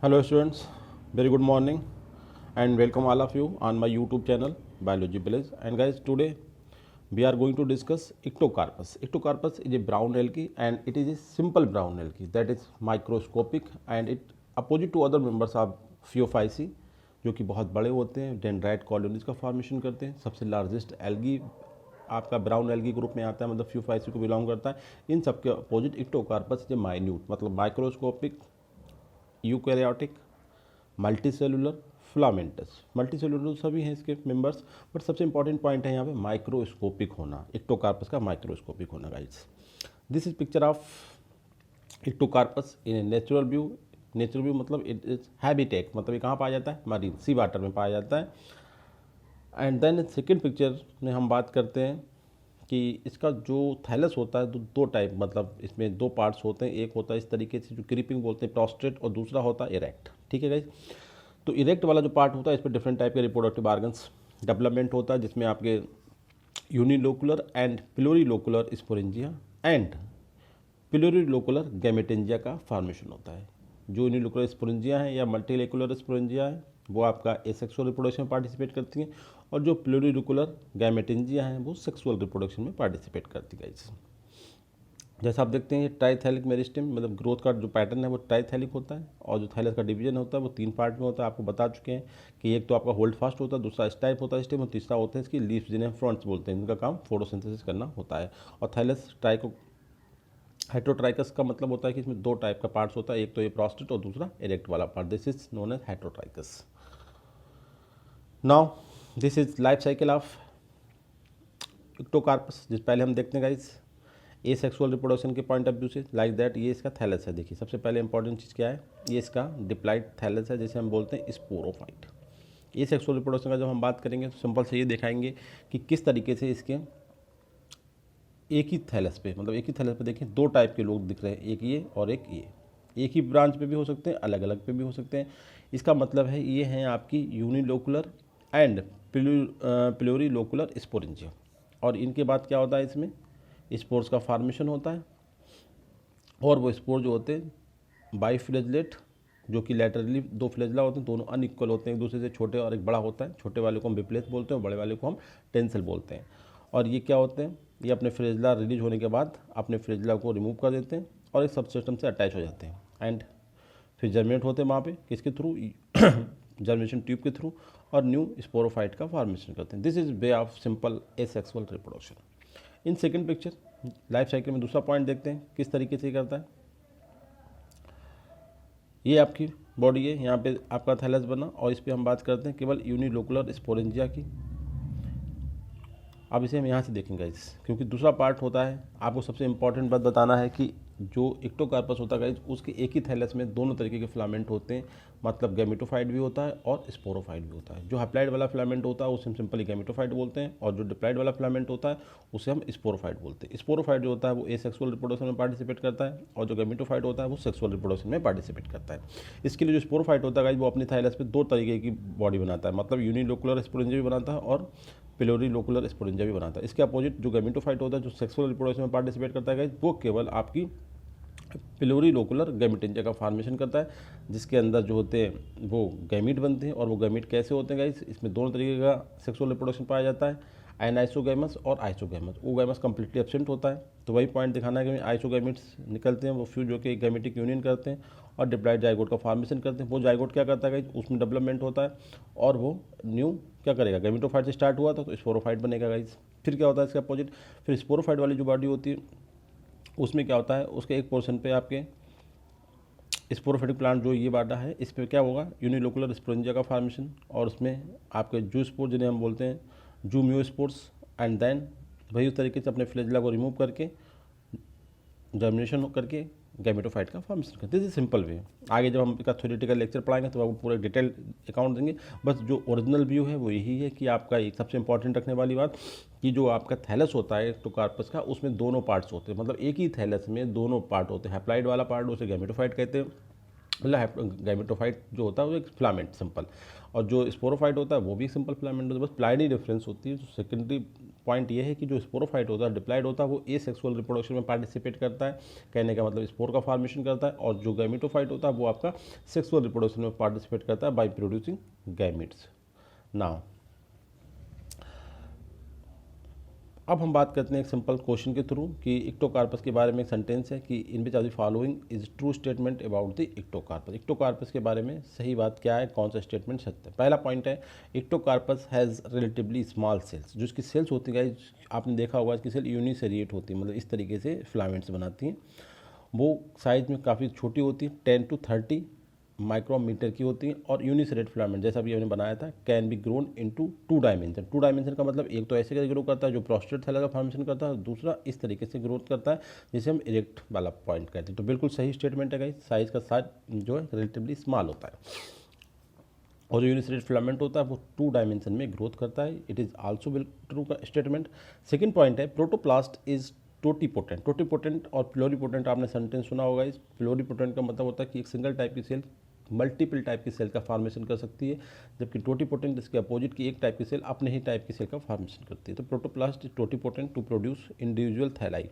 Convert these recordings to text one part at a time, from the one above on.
Hello students, very good morning and welcome all of you on my YouTube channel Biology Village. And guys, today we are going to discuss Ectocarpus. Ectocarpus is a brown algae and it is a simple brown algae that is microscopic and it opposite to other members of Phaeophyceae जो कि बहुत बड़े होते हैं, dendrite colonies का formation करते हैं। सबसे लार्जेस्ट एल्गी आपका ब्राउन एल्गी ग्रुप में आता है, मतलब फ्यूफाइसी को बिलोंग करता है। इन सबके अपोजिट इक्टोकार्पस जो माइन्यूट मतलब microscopic eukaryotic multicellular filamentous. Multicellular सभी हैं इसके मेंबर्स, बट सबसे इंपॉर्टेंट पॉइंट है यहाँ पे माइक्रोस्कोपिक होना, इक्टोकार्पस का माइक्रोस्कोपिक होना guys. This is picture of Ectocarpus in a natural view. Natural view मतलब इट इज हैबिटेट, मतलब ये कहाँ पाया जाता है, मरीन सी वाटर में पाया जाता है। एंड देन सेकेंड पिक्चर में हम बात करते हैं कि इसका जो थैलस होता है दो टाइप, मतलब इसमें दो पार्ट्स होते हैं। एक होता है इस तरीके से जो क्रीपिंग बोलते हैं प्रोस्ट्रेट, और दूसरा होता है इरेक्ट। ठीक है गाइस, तो इरेक्ट वाला जो पार्ट होता है इस पर डिफरेंट टाइप के रिप्रोडक्टिव ऑर्गन्स डेवलपमेंट होता है, जिसमें आपके unilocular and plurilocular sporangia and plurilocular gametangia का फॉर्मेशन होता है। जो यूनिलोकुलर स्पोरेंजिया है या मल्टीलेकुलर स्पोरेंजिया है वो आपका एसेक्सुअल रिप्रोडक्शन में पार्टिसिपेट करती हैं, और जो प्लोरीलोकुलर गैमेटेंजिया हैं वो सेक्सुअल रिप्रोडक्शन में पार्टिसिपेट करती है। जैसा आप देखते हैं ये ट्राइथैलिक मेरिस्टेम, मतलब ग्रोथ का जो पैटर्न है वो ट्राइथैलिक होता है, और जो थैलस का डिवीजन होता है वो तीन पार्ट में होता है। आपको बता चुके हैं कि एक तो आपका होल्ड फास्ट होता है, दूसरा स्टाइप होता है स्टेम, और तीसरा होता है इसकी लीव्स जिन्हें फ्रंट्स बोलते हैं, जिनका काम फोटोसिंथेसिस करना होता है। और थैलस ट्राइको हेट्रोट्राइकस का मतलब होता है कि इसमें दो टाइप का पार्ट्स होता है, एक तो ये प्रोस्टेट और दूसरा इरेक्ट वाला part. This is known as heterotrichous. Now this is life cycle of Ectocarpus, जिस पहले हम देखते हैं गाइस ए सेक्सुअल रिप्रोडक्शन के पॉइंट ऑफ व्यू से। लाइक दैट ये इसका थैलस है। देखिए सबसे पहले इंपॉर्टेंट चीज़ क्या है, ये इसका डिप्लाइड थैलस है, जिसे हम बोलते हैं स्पोरोफाइट। ये सेक्सुअल रिप्रोडक्शन का जब हम बात करेंगे तो सिंपल से ये दिखाएंगे कि किस तरीके से इसके एक ही थैलस पे, मतलब एक ही थैलस पे देखिए दो टाइप के लोग दिख रहे हैं, एक ये और एक ये। एक ही ब्रांच पे भी हो सकते हैं, अलग अलग पे भी हो सकते हैं। इसका मतलब है ये हैं आपकी यूनिलोकुलर एंड प्लोरीलोकुलर स्पोरेंजिया। और इनके बाद क्या होता है, इसमें स्पोर्स का फॉर्मेशन होता है, और वो स्पोर जो होते हैं बाईफ्लेजलेट, जो कि लैटरली दो फ्लेजला होते हैं, दोनों अनइक्वल होते हैं एक दूसरे से। छोटे और एक बड़ा होता है, छोटे वाले को हम बिप्लेस बोलते हैं और बड़े वाले को हम टेंसिल बोलते हैं। और ये क्या होते हैं, ये अपने फ्लेजला रिलीज होने के बाद अपने फ्लेजला को रिमूव कर देते हैं और एक सबसिस्टम से अटैच हो जाते हैं, एंड फिर जर्मिनेट होते हैं वहाँ पे किसके थ्रू, जर्मिनेशन ट्यूब के थ्रू, और न्यू स्पोरोफाइट का फॉर्मेशन करते हैं। This is way of simple asexual reproduction. In second picture life cycle में दूसरा पॉइंट देखते हैं किस तरीके से करता है। ये आपकी बॉडी है, यहाँ पे आपका थैलस बना, और इस पर हम बात करते हैं केवल यूनिलोकुलर स्पोरेंजिया की। अब इसे हम यहाँ से देखेंगे गाइस, क्योंकि दूसरा पार्ट होता है। आपको सबसे इंपॉर्टेंट बात बताना है कि जो इक्टोकार्पस होता है गाइस, उसके एक ही थैलस में दोनों तरीके के फिलामेंट होते हैं, मतलब गैमेटोफाइट भी होता है और स्पोरोफाइट भी होता है। जो हैप्लाइड वाला फिलामेंट होता है उसे हम सिंपली गैमेटोफाइट बोलते हैं, और जो डिप्लाइड वाला फिलामेंट होता है उसे हम स्पोरोफाइट बोलते हैं। स्पोरोफाइट जो होता है वो एसेक्सुअल रिप्रोडक्शन में पार्टिसिपेट करता है, और जो गैमेटोफाइट होता है वो सेक्सुअल रिप्रोडक्शन में पार्टिसिपेट करता है। इसके लिए जो स्पोरोफाइट होता है गाइस, वो अपनी थैलस पे दो तरीके की बॉडी बनाता है, मतलब यूनिलोकुलर स्पोरेंजिया भी बनाता है और प्लोरीलोकुलर स्पोरेंजिया भी बनाता है। इसके अपोजिट जो गैमेटोफाइट होता है जो सेक्सुअल रिप्रोडक्शन में पार्टिसिपेट करता है गाइस, वो केवल आपकी प्लोरीलोकुलर गैमेटेंजिया का फॉर्मेशन करता है, जिसके अंदर जो होते हैं वो गैमीट बनते हैं। और वो गैमीट कैसे होते हैं गाइस, इसमें दोनों तरीके का सेक्सुअल रिप्रोडक्शन पाया जाता है, एनाइसोगैमस और आइसोगैमस। ओगैमस कंप्लीटली एब्सेंट होता है, तो वही पॉइंट दिखाना है कि आइसोगैमिट्स निकलते हैं, वो फ्यूज होकर गैमेटिक यूनियन करते हैं और डिप्लाइड जाइगोट का फॉर्मेशन करते हैं। वो जाइगोट क्या करता है गाइस, उसमें डेवलपमेंट होता है, और वो न्यू क्या करेगा, गैमेटोफाइट से स्टार्ट हुआ था तो स्पोरोफाइट बनेगा गाइस। फिर क्या होता है इसके अपोजिट, फिर स्पोरोफाइट वाली जो बॉडी होती है उसमें क्या होता है, उसके एक पोर्शन पे आपके स्पोरोफाइटिक प्लांट जो ये बाटा है, इस पर क्या होगा, यूनिलोकुलर स्पोरेंजिया का फॉर्मेशन, और उसमें आपके जू स्पोर जिन्हें हम बोलते हैं जू म्यू स्पोर्स, एंड देन वही उस तरीके से अपने फ्लेजला को रिमूव करके जर्मिनेशन करके गैमेटोफाइट का फॉर्मेशन करते हैं। This is simple way. आगे जब हम इसका थ्योरेटिकल लेक्चर पढ़ाएंगे तो आपको पूरा डिटेल अकाउंट देंगे। बस जो ओरिजिनल व्यू है वो यही है कि आपका एक सबसे इंपॉर्टेंट रखने वाली बात कि जो आपका थैलस होता है इक्टोकार्पस का, उसमें दोनों पार्ट्स होते हैं, मतलब एक ही थैलस में दोनों पार्ट होते हैं। हैप्लाइड वाला पार्ट उसे गैमेटोफाइट कहते हैं, मतलब गैमेटोफाइट जो होता है वो एक फिलामेंट सिंपल, और जो स्पोरोफाइट होता है वो भी सिंपल फिलामेंट होता है, बस प्लाइड ही डिफरेंस होती है। तो सेकेंडरी पॉइंट ये है कि जो स्पोरोफाइट होता है, डिप्लाइड होता है, वो ए सेक्सुअल रिप्रोडक्शन में पार्टिसिपेट करता है, कहने का मतलब स्पोर का फॉर्मेशन करता है, और जो गैमेटोफाइट होता है वो आपका सेक्सुअल रिप्रोडक्शन में पार्टिसिपेट करता है बाई प्रोड्यूसिंग गैमेट्स। नाउ अब हम बात करते हैं एक सिंपल क्वेश्चन के थ्रू कि इक्टोकार्पस के बारे में एक सेंटेंस है कि in which of the following is true statement about the Ectocarpus. Ectocarpus के बारे में सही बात क्या है, कौन सा स्टेटमेंट सत्य है। पहला पॉइंट है इक्टोकार्पस हैज़ रिलेटिवली स्मॉल सेल्स। जो इसकी सेल्स होती है, आपने देखा होगा इसकी सेल यूनिसेरिएट होती है, मतलब इस तरीके से फिलामेंट्स बनाती हैं। वो साइज में काफ़ी छोटी होती है, 10 to 30 माइक्रोमीटर की होती है, और यूनिसेरेट फिलामेंट जैसा भी हमने बनाया था can be grown into 2 dimension. 2 dimension का मतलब एक तो ऐसे ग्रो करता है जो प्रोस्टेट थैला का फॉर्मेशन करता है, दूसरा इस तरीके से ग्रोथ करता है जिसे हम इरेक्ट वाला पॉइंट कहते हैं। तो बिल्कुल सही स्टेटमेंट है गाइस, साइज का साइज जो है रिलेटिवली स्मॉल होता है, और जो यूनिसेरेट फिलामेंट होता है वो 2 डायमेंशन में ग्रोथ करता है। इट इज़ आल्सो बिल्कुल ट्रू का स्टेटमेंट। सेकेंड पॉइंट है प्रोटोप्लास्ट इज टोटीपोटेंट। टोटीपोटेंट और प्लोरीपोटेंट आपने सेंटेंस सुना होगा। इस प्लोरीपोटेंट का मतलब होता है कि एक सिंगल टाइप की सेल मल्टीपल टाइप की सेल का फॉर्मेशन कर सकती है, जबकि टोटीपोटेंट इसके अपोजिट की एक टाइप की सेल अपने ही टाइप की सेल का फॉर्मेशन करती है। तो protoplast is totipotent to produce individual thalli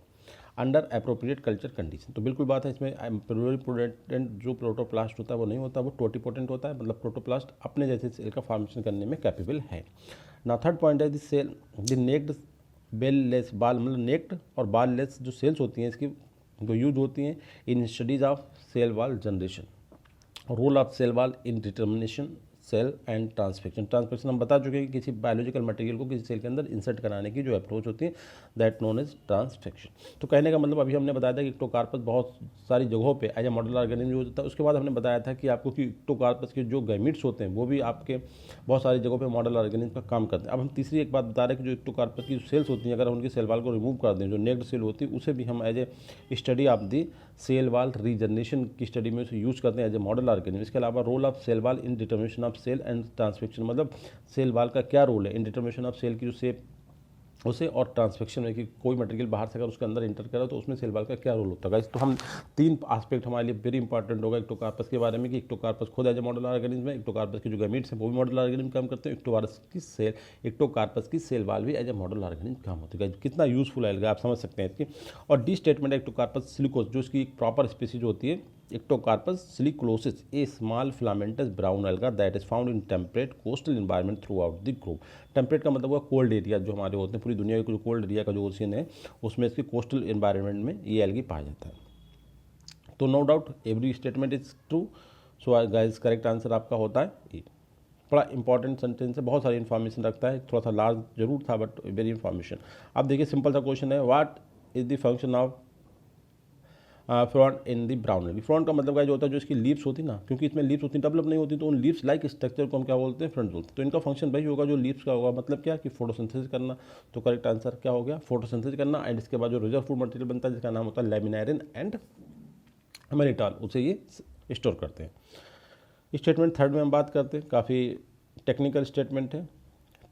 under appropriate culture condition. तो बिल्कुल बात है, इसमें प्लोरीपोटेंट जो प्रोटोप्लास्ट होता है वो नहीं होता, वो टोटीपोटेंट होता है, मतलब प्रोटोप्लास्ट अपने जैसे सेल का फॉर्मेशन करने में कैपेबल है। ना थर्ड पॉइंट है this cell the naked bell less ball, मतलब नेक्ड और बाल लेस जो सेल्स होती हैं इसकी वो यूज होती हैं in studies of cell wall generation. Role of cell wall in determination cell and transfection. Transfection हम बता चुके हैं कि किसी बायोलॉजिकल मटेरियल को किसी सेल के अंदर इंसर्ट कराने की जो अप्रोच होती है दैट नोन एज ट्रांसफेक्शन। तो कहने का मतलब अभी हमने बताया था कि इक्टोकार्पस बहुत सारी जगहों पे as a model organism use होता है। उसके बाद हमने बताया था कि आपको कि इक्टोकार्पस के जो गैमीट्स होते हैं वो भी आपके बहुत सारी जगहों पे मॉडल ऑर्गेनिज्म का काम करते हैं। अब हम तीसरी एक बात बता रहे हैं कि जो इक्टोकार्पस की सेल्स होती हैं, अगर उनकी सेल वाल को रिमूव कर दें, जो नेक्ड सेल होती है उसे भी हम as a study of the cell wall regeneration की स्टडी में उसे यूज़ करते हैं एज ए मॉडल ऑर्गेनिज्म। इसके अलावा role of cell wall in determination of cell and transfection, मतलब सेल वाल का क्या रोल है इन डिटर्मिनेशन ऑफ सेल की जो शेप उसे, और ट्रांसफेक्शन में कि कोई मटेरियल बाहर से अगर उसके अंदर इंटर करा तो उसमें सेल वाल का क्या रोल होता है गाइस। तो हम तीन एस्पेक्ट हमारे लिए वेरी इंपॉर्टेंट होगा इक्टोकार्पस के बारे में कि इक्टोकार्पस खुद एज ए मॉडल ऑर्गेनिज्म है, इक्टोकार्पस के जो गैमीट्स हैं वो भी मॉडल ऑर्गेनिज्म काम करते हैं, इक्टोकार्पस की सेल वाल भी एज ए मॉडल ऑर्गेनिज्म काम होती है। कितना यूजफुल है आप समझ सकते हैं इसकी। और डी स्टेटमेंट इक्टोकार्पस सिलिकोस, जो इसकी एक प्रॉपर स्पीसीज होती है Ectocarpus siliculosus, a small filamentous brown alga that is found in temperate coastal environment throughout the globe. Temperate का मतलब हुआ कोल्ड एरिया जो हमारे होते हैं, पूरी दुनिया के जो कोल्ड एरिया का जो ओशियन है उसमें इसके कोस्टल एनवायरनमेंट में ये एल्गी पाया जाता है। तो no doubt every statement is true. So guys correct answer आपका होता है ए। बड़ा इंपॉर्टेंट सेंटेंस है, बहुत सारी इन्फॉर्मेशन रखता है, थोड़ा सा लार्ज जरूर था बट वेरी इन्फॉर्मेशन। अब देखिए सिंपल सा क्वेश्चन है, what is the function of front in the brown algae. Front का मतलब क्या जो होता है, जो इसकी लीव्स होती ना, क्योंकि इसमें लीव्स होती डेवलप नहीं होती तो उन लीव्स लाइक स्ट्रक्चर को हम क्या बोलते हैं, फ्रंट बोलते हैं। तो इनका फंक्शन वही होगा जो लीव्स का होगा, मतलब क्या कि फोटोसिंथेसिस करना। तो करेक्ट आंसर क्या हो गया, फोटोसिंथेसिस करना। एंड इसके बाद जो रिजर्व फूड मटेरियल बनता है जिसका नाम होता है लेमिनारिन एंड मैनिटॉल, उसे ये स्टोर करते हैं। स्टेटमेंट थर्ड में हम बात करते हैं, काफ़ी टेक्निकल स्टेटमेंट है।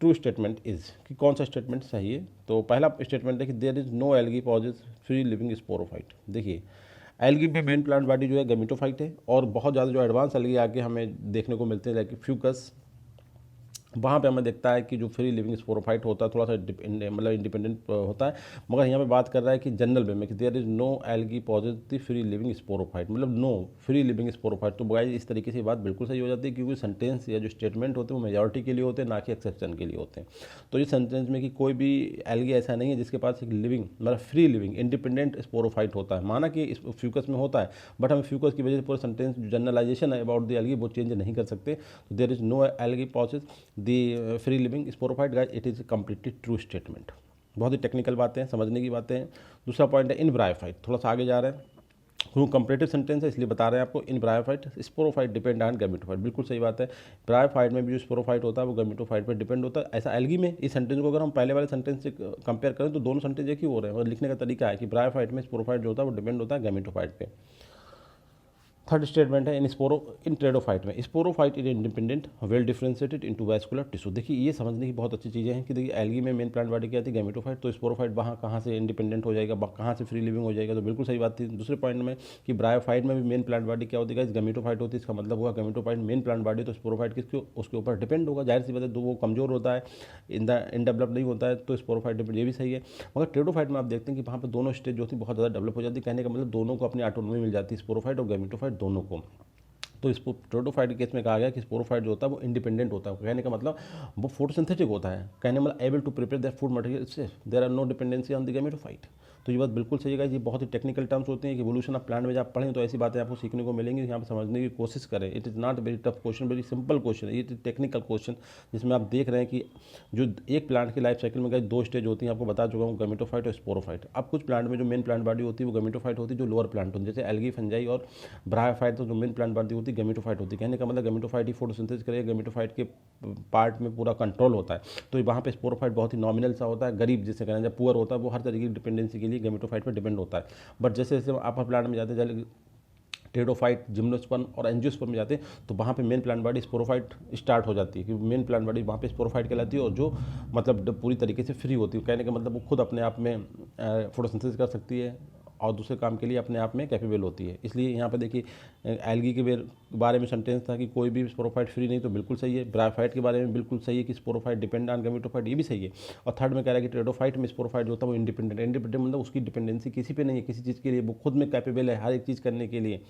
ट्रू स्टेटमेंट इज कि कौन सा स्टेटमेंट सही है। तो पहला स्टेटमेंट है कि there is no algae possesses free living sporophyte. देखिए एल्गी में मेन प्लांट बॉडी जो है गैमेटोफाइट है, और बहुत ज़्यादा जो एडवांस एल्गी आगे हमें देखने को मिलते हैं लाइक फ्यूकस, वहाँ पे हमें दिखता है कि जो फ्री लिविंग स्पोरोफाइट होता है थोड़ा सा मतलब इंडिपेंडेंट होता है। मगर यहाँ पे बात कर रहा है कि जनरल वे में कि there is no algae positive free living sporophyte, मतलब नो फ्री लिविंग स्पोरोफाइट। तो गाइस इस तरीके से बात बिल्कुल सही हो जाती है, क्योंकि सेंटेंस या जो स्टेटमेंट होते हैं वो मेजॉरिटी के लिए होते हैं, ना कि एक्सेप्शन के लिए होते हैं। तो इस सेंटेंस में कि कोई भी एल्गी ऐसा नहीं है जिसके पास एक लिविंग मतलब फ्री लिविंग इंडिपेंडेंट स्पोरोफाइट होता है। माना कि इस फ्यूकस में होता है, बट हम फ्यूकस की वजह से पूरा सेंटेंस जनरलाइजेशन है अबाउट द एल्गी वो चेंज नहीं कर सकते। तो there is no algae possesses the free living sporophyte guys, it is completely true statement. बहुत ही टेक्निकल बातें हैं, समझने की बातें हैं। दूसरा पॉइंट है इन ब्रायोफाइट, थोड़ा सा आगे जा रहे हैं, क्योंकि कंपरेटिव सेंटेंस है इसलिए बता रहे हैं आपको। In bryophyte sporophyte depend on gametophyte, बिल्कुल सही बात है। ब्रायोफाइट में भी जो स्पोरोफाइट होता है वो गैमेटोफाइट पर डिपेंड होता है। ऐसा एल्गी में इस सेंटेंस को अगर हम पहले वाले सेंटेंस से कंपेयर करें तो दोनों सेंटेंस एक ही हो रहे हैं, और लिखने का तरीका है कि ब्रायोफाइट में स्पोरोफाइट जो होता है वो डिपेंड होता है गैमेटोफाइट पे। थर्ड स्टेटमेंट है इन टेरिडोफाइट में sporophyte is independent well differentiated into vascular tissue. देखिए ये समझने की बहुत अच्छी चीज़ें हैं कि देखिए एल्गी में मेन प्लांट बॉडी क्या थी, गैमेटोफाइट, तो स्पोरोफाइट वहाँ कहाँ से इंडिपेंडेंट हो जाएगा, कहाँ से फ्री लिविंग हो जाएगा, तो बिल्कुल सही बात थी। दूसरे पॉइंट में कि ब्रायोफाइट में भी मेन प्लांट बॉडी क्या होती है, गैमेटोफाइट होती है, इसका मतलब हुआ गैमेटोफाइट मेन प्लांट बॉडी, तो स्पोरोफाइट किसके उसके ऊपर डिपेंड होगा, जाहिर सी बात है, तो वो कमजोर होता है, इन डेवलप नहीं होता है, तो स्पोरोफाइट डिपेंड, ये भी सही है। मगर टेरिडोफाइट में आप देखते हैं कि वहाँ पर दोनों स्टेज जो थी बहुत ज़्यादा डेवलप हो जाती है, कहने का मतलब दोनों को अपनी ऑटोनॉमी मिल जाती है, स्पोरोफाइट और गैमेटोफाइट दोनों को। तो टेरिडोफाइट के केस में कहा गया कि स्पोरोफाइट जो होता है वो इंडिपेंडेंट होता है, कहने का मतलब वो फोटोसिंथेटिक होता है, कहने मतलब able to prepare that food material से there are no dependency on the gametophyte. तो ये बात बिल्कुल सही है, ये बहुत ही टेक्निकल टर्म्स होते हैं कि इवोल्यूशन ऑफ प्लांट में जब आप पढ़ें तो ऐसी बातें आपको सीखने को मिलेंगी, यहाँ पर समझने की कोशिश करें। It is not very tough question, very simple question है, इट इज टेक्निकल क्वेश्चन, जिसमें आप देख रहे हैं कि जो एक प्लांट की लाइफ साइकिल में गए दो स्टेज होती हैं, आपको बता चुका हूँ, गैमेटोफाइट और स्पोरोफाइट। अब कुछ प्लांट में जो मेन प्लांट बॉडी होती है वो गैमेटोफाइट होती है, जो लोअर प्लांट होती है जैसे एल्गी, फंजाई और ब्रायोफाइट, तो जो मेन प्लांट बॉडी होती है गैमेटोफाइट होती है, कहने का मतलब गैमेटोफाइट ही फोटोसिंथेसिस करेगा, गैमेटोफाइट के पार्ट में पूरा कंट्रोल होता है। तो वहाँ पे स्पोरोफाइट बहुत ही नॉमिनल सा होता है, गरीब जिसे कहना है, जब पुअर होता है वो हर तरीके की डिपेंडेंसी के लिए गैमेटोफाइट पर डिपेंड होता है। बट जैसे जैसे अपर प्लांट में जाते हैं, टेरिडोफाइट, जिम्नोस्पर्म और एंजियोस्पर्म में जाते हैं, तो वहाँ पे main plant body sporophyte start हो जाती है, कि मेन प्लांट बॉडी वहाँ पे स्पोरोफाइट कहलाती है, और जो मतलब पूरी तरीके से फ्री होती है, कहने का मतलब वो खुद अपने आप में फोटोसिंथेसिस कर सकती है और दूसरे काम के लिए अपने आप में कैपेबल होती है। इसलिए यहाँ पे देखिए एल्गी के बारे में सेंटेंस था कि कोई भी स्पोरोफाइट फ्री नहीं, तो बिल्कुल सही है। ब्रायोफाइट के बारे में बिल्कुल सही है कि स्पोरोफाइट डिपेंड ऑन गैमेटोफाइट, ये भी सही है। और थर्ड में कह रहा है कि टेरिडोफाइट में स्पोरोफाइट जो होता है वो इंडिपेंडेंट मतलब उसकी डिपेंडेंसी किसी पे नहीं है, किसी चीज़ के लिए वो खुद में कैपेबल है हर एक चीज़ करने के लिए,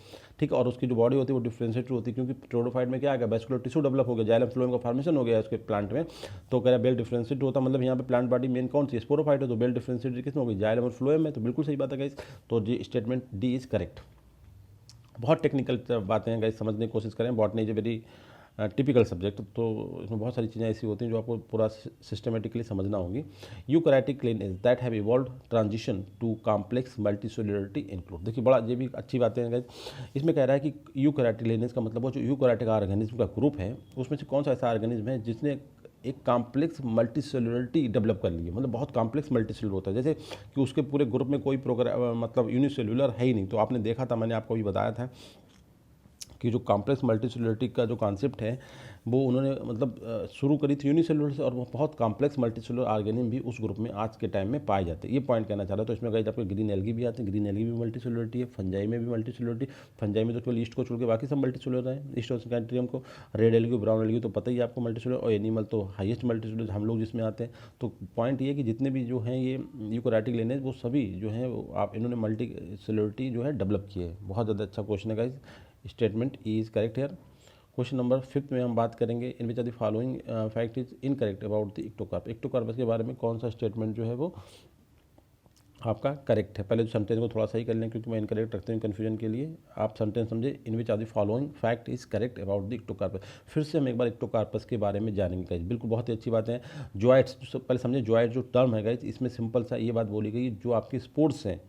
ठीक है। और उसकी जो बॉडी होती है वो डिफ्रेंशिएटेड होती है, क्योंकि टेरिडोफाइट में क्या आ गया, वैस्कुलर टिश्यू डेवलप हो गया, जाइलम फ्लोएम का फॉर्मेशन हो गया उसके प्लांट में, तो कह रहा बेल डिफ्रेंशिएटेड होता, मतलब यहाँ पे प्लांट बॉडी मेन कौन सी स्पोरोफाइट है, तो बेल डिफ्रेंशिएटेड किसमें होगी, जाइलम और फ्लोएम में, तो बिल्कुल सही बात है गाइस। तो जी स्टेटमेंट डी इज करेक्ट। बहुत टेक्निकल बातें हैं गाइस, समझने की कोशिश करें, botany is a very typical subject, तो इसमें बहुत सारी चीज़ें ऐसी होती हैं जो आपको पूरा सिस्टमेटिकली समझना होगी। Eukaryotic lineage that have evolve transition to complex multicellularity include. देखिए बड़ा ये भी अच्छी बातें हैं गाइस, इसमें कह रहा है कि यूकैरियोटिक लिनेज का मतलब वो जो यूकैरियोटिक ऑर्गेनिज्म का ग्रुप है उसमें से कौन सा ऐसा ऑर्गेनिज्म है जिसने एक कॉम्प्लेक्स मल्टीसेल्युलरिटी डेवलप कर ली है, मतलब बहुत कॉम्प्लेक्स मल्टीसेलुलर होता है, जैसे कि उसके पूरे ग्रुप में कोई प्रोग्राम मतलब यूनिसेल्युलर है ही नहीं। तो आपने देखा था, मैंने आपको भी बताया था कि जो कॉम्प्लेक्स मल्टीसेलुलरिटी का जो कॉन्सेप्ट है वो उन्होंने मतलब शुरू करी थी यूनिसेलुलर से, और वो बहुत कॉम्प्लेक्स मल्टीसेलुलर ऑर्गेनिज्म भी उस ग्रुप में आज के टाइम में पाए जाते हैं, ये पॉइंट कहना चाह रहा था। तो इसमें गाइस आपके ग्रीन एल्गी भी आते हैं, ग्रीन एल्गी भी मल्टीसेलुलरिटी है, फंजाई में भी मल्टीसेलुलरिटी, फंजाई में तो केवल ईस्ट को छोड़ के बाकी सब मल्टीसेलुलर है, ईस्ट और कैंट्रियम को, रेड एल्गी ब्राउन एल्गी तो पता ही है आपको मल्टीसेलुलर, और एनिमल तो हाईएस्ट मल्टीसेलुलर हम लोग जिसमें आते हैं। तो पॉइंट ये है कि जितने भी जो हैं ये यूकैरियोटिक लिनेज वो सभी जो हैं आप इन्होंने मल्टीसेलुलरिटी जो है डेवलप की है। बहुत ज़्यादा अच्छा क्वेश्चन है guys, statement E is correct here. Question number 5 में हम बात करेंगे in which are the following fact is incorrect about the Ectocarp. Ectocarpus के बारे में कौन सा स्टेटमेंट जो है वो आपका करेक्ट है। पहले तो सेंटेंस को थोड़ा सही कर लें क्योंकि मैं इनकरेक्ट रखते हैं कन्फ्यूजन के लिए। आप सेंटेंस समझे, in which are the following fact is correct about the Ectocarpus. फिर से हम एक बार इक्टोकार्पस के बारे में जानेंगे, बिल्कुल बहुत ही अच्छी बात है। जॉइट्स पहले समझे, जॉइट जो टर्म है गाइस इसमें सिंपल सा ये बात बोली गई, जो आपके स्पोर्ट्स हैं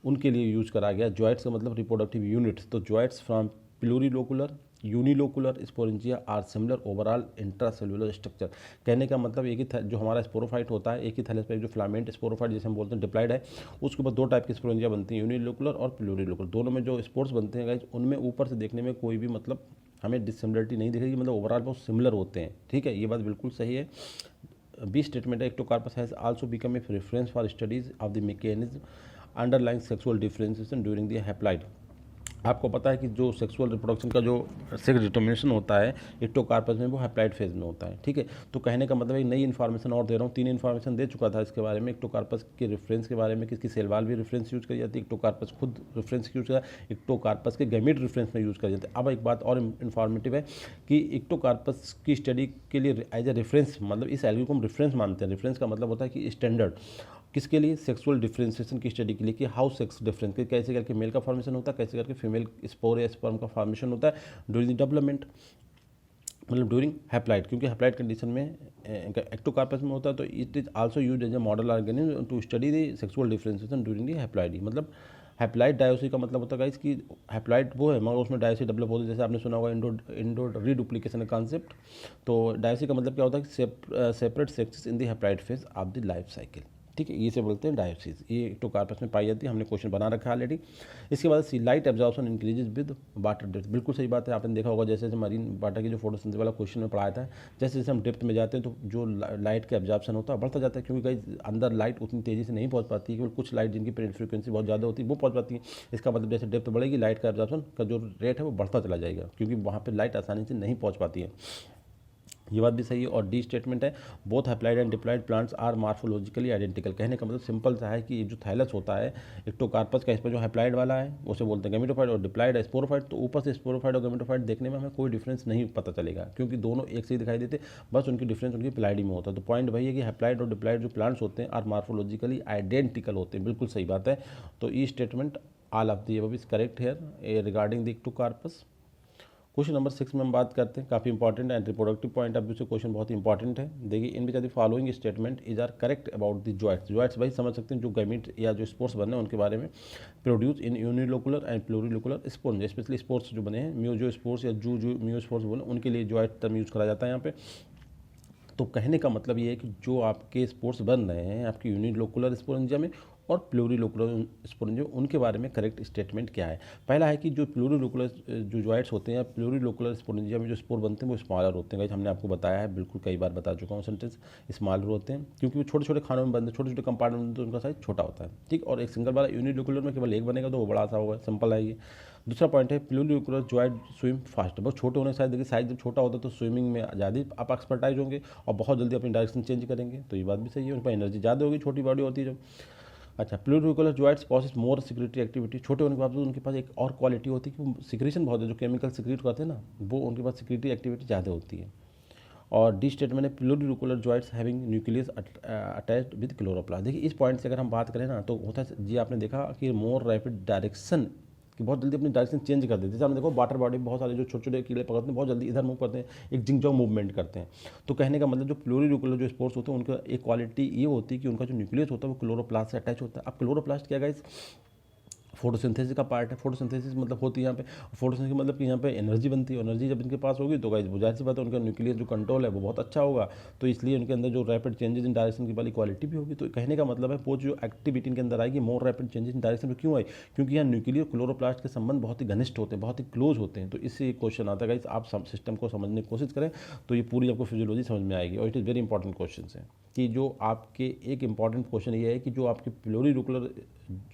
उनके लिए यूज करा गया। जॉइट्स का मतलब रिप्रोडक्टिव यूनिट्स, तो zoids from plurilocular unilocular sporangia are similar overall intracellular structure. कहने का मतलब एक ही जो हमारा स्पोरोफाइट होता है, एक ही थैलेस पे जो फिलामेंट स्पोरोफाइट जिसे हम बोलते हैं डिप्लाइड है, उसके ऊपर दो टाइप की स्पोरेंजिया बनती हैं, यूनिलोकुलर और प्लूरिलोकुलर। दोनों में जो स्पोर्स बनते हैं गाइस उनमें ऊपर से देखने में कोई भी मतलब हमें डिसिमिलरिटी नहीं दिखेगी, मतलब ओवरऑल बहुत सिमिलर होते हैं, ठीक है, ये बात बिल्कुल सही है। बी स्टेटमेंट है Ectocarpus has also become a reference for studies of the mechanism underlying sexual differentiation during the haploid. आपको पता है कि जो सेक्सुअल रिप्रोडक्शन का जो सेक्स डिटर्मिनेशन होता है इक्टोकार्पस में वो हैप्लॉइड फेज में होता है, ठीक है। तो कहने का मतलब एक नई इन्फॉर्मेशन और दे रहा हूँ, 3 इन्फॉर्मेशन दे चुका था इसके बारे में, इक्टोकार्पस के रेफरेंस के बारे में, किसकी सेल वाल भी रेफरेंस यूज करी जाती है, इक्टोकार्पस खुद रेफरेंस यूज करा, इक्टोकार्पस के गैमेट रेफरेंस में यूज कर जाते हैं। अब एक बात और इन्फॉर्मेटिव है कि इक्टोकार्पस की स्टडी के लिए एज ए रेफरेंस, मतलब इस एल्गी को हम रेफरेंस मानते हैं। रेफरेंस का मतलब होता है कि स्टैंडर्ड किसके लिए, सेक्सुअल डिफरेंशिएशन की स्टडी के लिए, कि हाउ सेक्स डिफरेंस, कैसे करके मेल का फॉर्मेशन होता है, कैसे करके फीमेल स्पोर या स्पर्म का फॉर्मेशन होता है ड्यूरिंग द डेवलपमेंट, मतलब ड्यूरिंग हैप्लॉइड, क्योंकि हैप्लॉइड कंडीशन में एक्टोकार्पस में होता है। तो it is also used as a model organism to study the sexual differentiation during the haploid. मतलब हैप्लॉइड डायोसी का मतलब होता है इसकी हैप्लॉइड वो है मगर उसमें डायोसी डेवलप होती है, जैसे आपने सुना होगा इंडो रीडुप्लीकेशन का कॉन्सेप्ट। तो डायोसी का मतलब क्या होता है कि separate sexes in the haploid phase of the life cycle, ठीक है, ये से बोलते हैं डायोसिस। ये इक्टोकार्पस में पाई जाती है, हमने क्वेश्चन बना रखा है ऑलरेडी। इसके बाद C light absorption increases with water depth. बिल्कुल सही बात है, आपने देखा होगा जैसे जैसे मरीन वाटर की जो फोटोसिंथेसिस वाला क्वेश्चन में पढ़ाया था, जैसे जैसे हम डेप्थ में जाते हैं तो जो लाइट का एब्जॉर्प्शन होता है बढ़ता जाता है, क्योंकि कहीं अंदर लाइट उतनी तेज़ी से नहीं पहुँच पाती है, केवल कुछ लाइट जिनकी फ्रीक्वेंसी बहुत ज़्यादा होती है वो पहुँच पाती है। इसका मतलब जैसे डेप्थ बढ़ेगी लाइट का एब्जॉर्प्शन का जो रेट है वो बढ़ता चला जाएगा, क्योंकि वहाँ पर लाइट आसानी से नहीं पहुँच पाती है। ये बात भी सही है। और डी स्टेटमेंट है, both haploid and diploid plants are morphologically identical. कहने का मतलब सिंपल सा है कि जो थैलस होता है इक्टोकार्पस का, इस पर जो हैप्लाइड वाला है उसे बोलते हैं गैमेटोफाइट, और डिप्लॉयड है स्पोरोफाइट। तो ऊपर से स्पोरोफाइट और गैमेटोफाइट देखने में हमें कोई डिफरेंस नहीं पता चलेगा, क्योंकि दोनों एक से ही दिखाई देते, बस उनकी डिफरेंस उनकी प्लाइडी में होता है। तो पॉइंट वही है कि हैप्लाइड और डिप्लॉयड जो प्लांट्स होते हैं आर मार्फोलॉजिकली आइडेंटिकल होते हैं। बिल्कुल सही बात है। तो E statement all of the above is correct here regarding the Ectocarpus. Question number 6 में हम बात करते हैं, काफ़ी important and reproductive point of view से क्वेश्चन बहुत इंपॉर्टेंट है। देखिए, in which are the following statement is are correct about the joints. Joints भाई समझ सकते हैं जो गैमीट या जो स्पोर्स बने हैं उनके बारे में। Produce in unilocular and plurilocular spores, specially spores जो बने हैं म्यूजो स्पोर्स या जू म्यू स्पोर्स बोले, उनके लिए जॉइंट टर्म यूज करा जाता है यहाँ पे। तो कहने का मतलब ये है कि जो आपके स्पोर्स बन रहे हैं आपकी यूनिलोकुलर स्पोरेंजिया में और प्लूरिलोकुलर स्पोरेंजिया, उनके बारे में करेक्ट स्टेटमेंट क्या है। पहला है कि जो प्लूरिलोकुलर जो जॉइंट्स होते हैं या प्लूरिलोकुलर स्पोरेंजिया में जो स्पोर बनते हैं वो स्मॉलर होते हैं। गाइस हमने आपको बताया है, बिल्कुल कई बार बता चुका हूँ सेंटेंस, स्मॉलर होते हैं क्योंकि वो छोटे छोटे खानों में बनते हैं, छोटे छोटे कंपार्टमेंट में, तो उनका साइज छोटा होता है। ठीक, और एक सिंगल वाला यूनिलोकुलर में केवल एक बनेगा तो वो बड़ा सा होगा, सिंपल है ये। दूसरा पॉइंट है प्लूरिलोकुलर जॉइंट स्विम फास्ट। बहुत छोटे होने के साथ देखिए साइज जब छोटा होता है तो स्विमिंग में ज़्यादा आप एक्सपर्टाइज होंगे और बहुत जल्दी अपनी डायरेक्शन चेंज करेंगे। तो ये बात भी सही है, उन पर एनर्जी ज़्यादा होगी, छोटी बॉडी होती है जब। अच्छा, plurilocular joints process more secretory activity. छोटे होने के बावजूद उनके पास एक और क्वालिटी होती है कि वो सिक्रेशन बहुत है, जो केमिकल सिक्रेट करते हैं ना, वो उनके पास सिक्रेटरी एक्टिविटी ज़्यादा होती है। और डी स्टेटमेंट है plurilocular joints having nucleus attached with chloroplast. देखिए इस पॉइंट से अगर हम बात करें ना तो होता है जी, आपने देखा कि मोर रैपिड डायरेक्शन, कि बहुत जल्दी अपनी डायरेक्शन चेंज कर देते हैं। जैसे हमने देखो वाटर बॉडी में बहुत सारे जो छोटे छोटे कीड़े पकड़ते हैं बहुत जल्दी इधर मूव करते हैं, एक जिंगजॉग मूवमेंट करते हैं। तो कहने का मतलब जो प्लूरिलोकुलर जो स्पोर्स होते हैं उनका एक क्वालिटी ये होती है कि उनका जो न्यूक्लियस होता है वो क्लोरोप्लास्ट से अटैच होता है। अब क्लोरोप्लास्ट क्या गाइस, फोटोसिंथेसिस का पार्ट है। फोटोसिंथेसिस मतलब होती है यहाँ पे, फोटोसिंथेसिस मतलब कि यहाँ पे एनर्जी बनती है। एनर्जी जब इनके पास होगी तो गाइस वो जाहिर सी बात है उनका न्यूक्लियस जो कंट्रोल है वो बहुत अच्छा होगा, तो इसलिए उनके अंदर जो रैपिड चेंजेस इन डायरेक्शन की वाली क्वालिटी भी होगी। तो कहने का मतलब है वो जो एक्टिविटी इनके अंदर आएगी more rapid changes in direction में क्यों आई, क्योंकि यहाँ न्यूक्लियर क्लोरोप्लास्ट के संबंध बहुत ही घनिष्ठ होते हैं, बहुत ही क्लोज होते हैं। तो इससे एक क्वेश्चन आता है गाइस, आप सिस्टम को समझने की कोशिश करें तो ये पूरी आपको फिजियोलॉजी समझ में आएगी। और it is very important question है कि जो आपके एक इंपॉर्टेंट क्वेश्चन ये है कि जो आपके प्लूरिलोकुलर